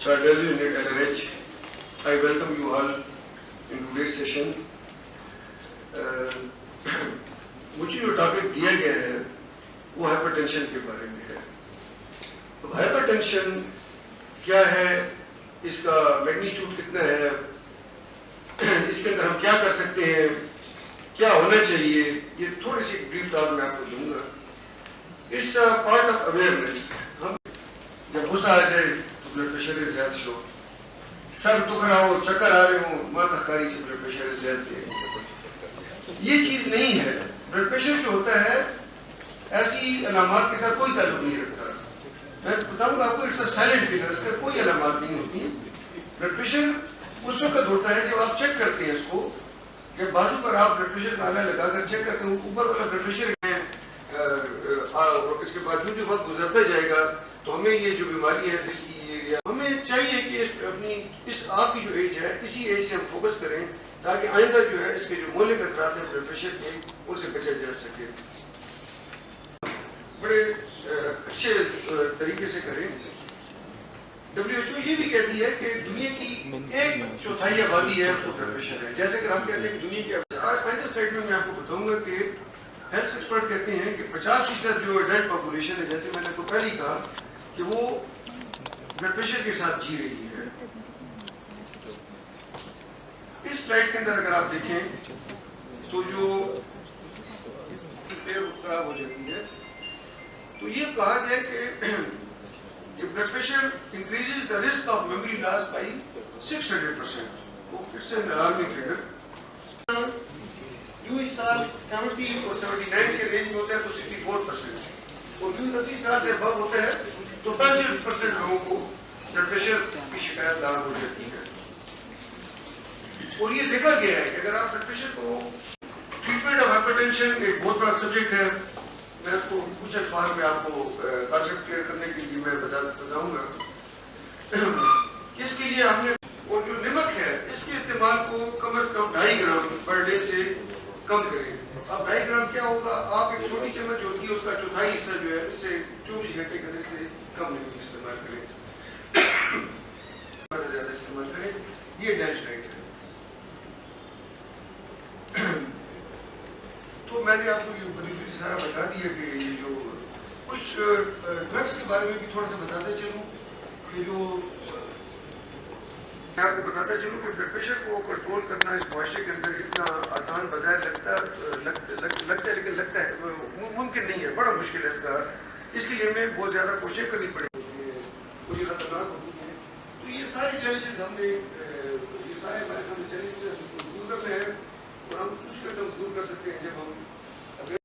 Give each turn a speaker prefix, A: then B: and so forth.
A: Charles Unit LRH. I welcome you all in today's session. मुझे जो topic दिया गया है वो हाइपरटेंशन के बारे में है। तो हाइपरटेंशन क्या है, इसका मैग्नीट्यूड कितना है, इसके अंदर हम क्या कर सकते हैं, क्या होना चाहिए, ये थोड़ी सी ब्रीफ टॉक मैं आपको दूंगा। It's a part of awareness. हम जब गुस्सा आ जाए तो ब्लड प्रेशर इज ज्यादा स्लो, सर दुख रहा हो, चक्कर आ रहे हो, माथा कारी से ब्लड प्रेशर इज ज्यादा। ये चीज नहीं है। ब्लड प्रेशर जो होता है ऐसी अलामात के साथ कोई ताल्लुक नहीं रखता। मैं बताऊंगा आपको, इट्स अ साइलेंट किलर, इसका कोई अलामात नहीं होती। ब्लड प्रेशर उस वक्त होता है जब आप चेक करते हैं इसको, जब बाजू पर आप ब्लड प्रेशर का आला लगाकर चेक करते हैं, ऊपर वाला ब्लड प्रेशर इसके बाद जो वक्त गुजरता जाएगा तो हमें ये जो बीमारी है दिल की, हमें चाहिए कि अपनी इस आपकी जो एज है इसी एज से हम फोकस करें ताकि आइंदा जो है इसके जो मौलिक असरात हैं ब्लड प्रेशर के, उनसे बचा जा सके। बड़े अच्छे तरीके से करें। WHO ये भी कहती है कि दुनिया की 1/4 आबादी है उसको ब्लड प्रेशर है। जैसे कि आप कहते हैं कि दुनिया की आज साइड में मैं आपको बताऊंगा कि हेल्थ एक्सपर्ट कहते हैं कि 50% जो एडल्ट पॉपुलेशन है, जैसे मैंने तो पहले ही कहा कि वो ब्लड प्रेशर के साथ जी रही है। इस स्लाइड के अंदर अगर आप देखें तो जो खराब हो जाती है, तो ये कहा गया कि blood pressure increases the risk of memory loss by 600%। वो इट्स एन अलार्मिंग फिगर। जो इस साल 70 और 79 के रेंज में होता है तो 64%, और जो 80 साल से अब होता है तो 65% लोगों को ब्लड प्रेशर की शिकायत लाभ हो जाती है। और ये देखा गया है कि अगर आप ब्लड प्रेशर को, ट्रीटमेंट ऑफ हाइपरटेंशन एक बहुत बड़ा सब्जेक्ट है। मैं आपको कुछ अल्फाज में आपको कॉन्सेप्ट क्लियर करने के लिए मैं बताऊंगा कि इसके लिए हमने, और जो नमक है इसके इस्तेमाल को कम से कम 2.5 ग्राम पर डे से कम करें। अब 2.5 ग्राम क्या होगा, आप एक छोटी चम्मच जो होती है उसका चौथाई हिस्सा जो है इससे 24 घंटे करने से कम नमक इस्तेमाल करें, ज्यादा इस्तेमाल करें। ये डैश डाइट है। तो मैंने आपको ये ब्रीफली सारा बता दिया कि ये जो कुछ ड्रग्स के बारे में भी थोड़ा सा बताते चलूँ कि जो मैं आपको बताता चलूँ कि ब्लड प्रेशर को कंट्रोल करना इस मुआशरे के अंदर इतना आसान बजाय लगता है, लेकिन लगता है मुमकिन नहीं है, बड़ा मुश्किल है इसका। इसके लिए हमें बहुत ज़्यादा कोशिश करनी पड़ेगी, मुझे खतरनाक होती है। तो ये सारे चैलेंजेस हमने, ये सारे हमारे सामने चैलेंजेस दूर करने हैं, और हम कुछ कदम दूर कर सकते हैं जब हम